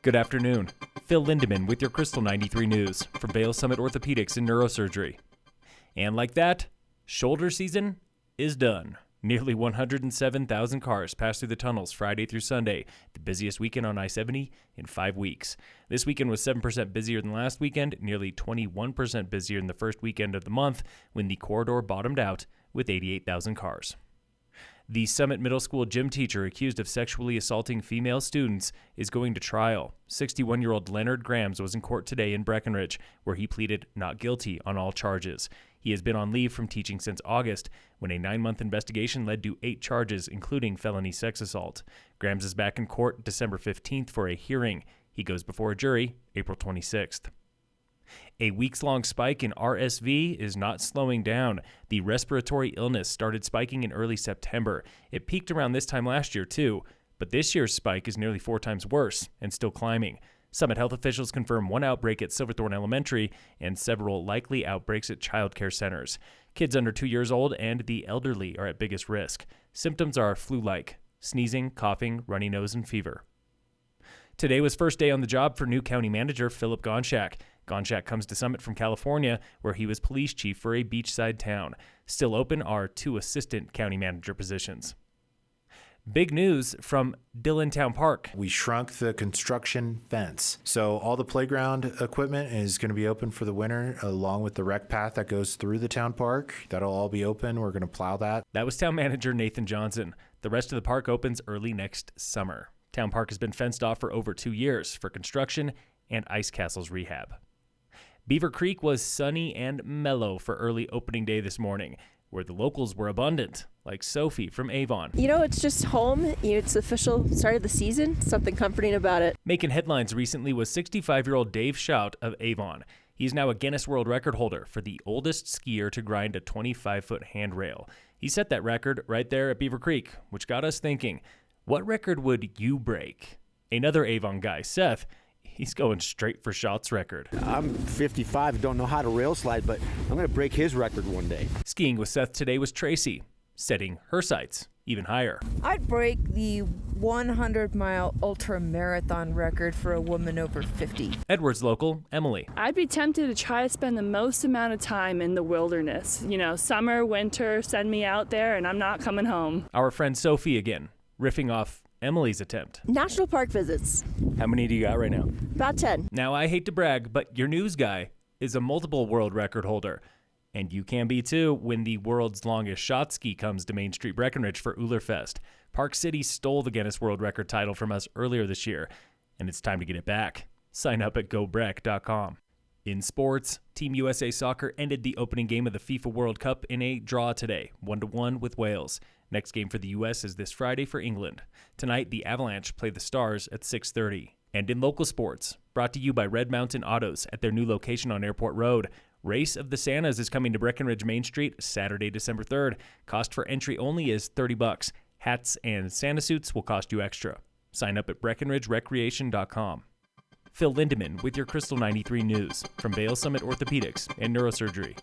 Good afternoon. Phil Lindemann with your Krystal 93 News from Vail Summit Orthopedics and Neurosurgery. And like that, shoulder season is done. Nearly 107,000 cars passed through the tunnels Friday through Sunday, the busiest weekend on I-70 in 5 weeks. This weekend was 7% busier than last weekend, nearly 21% busier than the first weekend of the month, when the corridor bottomed out with 88,000 cars. The Summit Middle School gym teacher accused of sexually assaulting female students is going to trial. 61-year-old Leonard Grams was in court today in Breckenridge, where he pleaded not guilty on all charges. He has been on leave from teaching since August, when a 9-month investigation led to 8 charges, including felony sex assault. Grams is back in court December 15th for a hearing. He goes before a jury April 26th. A weeks-long spike in RSV is not slowing down. The respiratory illness started spiking in early September. It peaked around this time last year, too. But this year's spike is nearly 4 times worse and still climbing. Summit health officials confirm 1 outbreak at Silverthorne Elementary and several likely outbreaks at child care centers. Kids under 2 years old and the elderly are at biggest risk. Symptoms are flu-like: sneezing, coughing, runny nose, and fever. Today was first day on the job for new county manager Philip Gonchak. Gonchak comes to Summit from California, where he was police chief for a beachside town. Still open are 2 assistant county manager positions. Big news from Dillon Town Park. We shrunk the construction fence. So all the playground equipment is going to be open for the winter, along with the rec path that goes through the town park. That'll all be open. We're going to plow that. That was town manager Nathan Johnson. The rest of the park opens early next summer. Town Park has been fenced off for over 2 years for construction and ice castles rehab. Beaver Creek was sunny and mellow for early opening day this morning, where the locals were abundant, like Sophie from Avon. You know, it's just home. It's the official start of the season. Something comforting about it. Making headlines recently was 65-year-old Dave Shout of Avon. He's now a Guinness World Record holder for the oldest skier to grind a 25-foot handrail. He set that record right there at Beaver Creek, which got us thinking, what record would you break? Another Avon guy, Seth, he's going straight for Shout's record. I'm 55, don't know how to rail slide, but I'm going to break his record one day. Skiing with Seth today was Tracy, setting her sights even higher. I'd break the 100-mile ultra-marathon record for a woman over 50. Edwards local, Emily. I'd be tempted to try to spend the most amount of time in the wilderness. You know, summer, winter, send me out there and I'm not coming home. Our friend Sophie again, riffing off Emily's attempt. National park visits. How many do you got right now? About 10. Now, I hate to brag, but your news guy is a multiple world record holder. And you can be too when the world's longest shot ski comes to Main Street Breckenridge for Ulerfest. Park City stole the Guinness World Record title from us earlier this year, and it's time to get it back. Sign up at gobrec.com. In sports, Team USA Soccer ended the opening game of the FIFA World Cup in a draw today, 1-1 with Wales. Next game for the U.S. is this Friday for England. Tonight, the Avalanche play the Stars at 6:30. And in local sports, brought to you by Red Mountain Autos at their new location on Airport Road, Race of the Santas is coming to Breckenridge Main Street Saturday, December 3rd. Cost for entry only is $30. Hats and Santa suits will cost you extra. Sign up at BreckenridgeRecreation.com. Phil Lindemann with your Krystal 93 News from Vail Summit Orthopedics and Neurosurgery.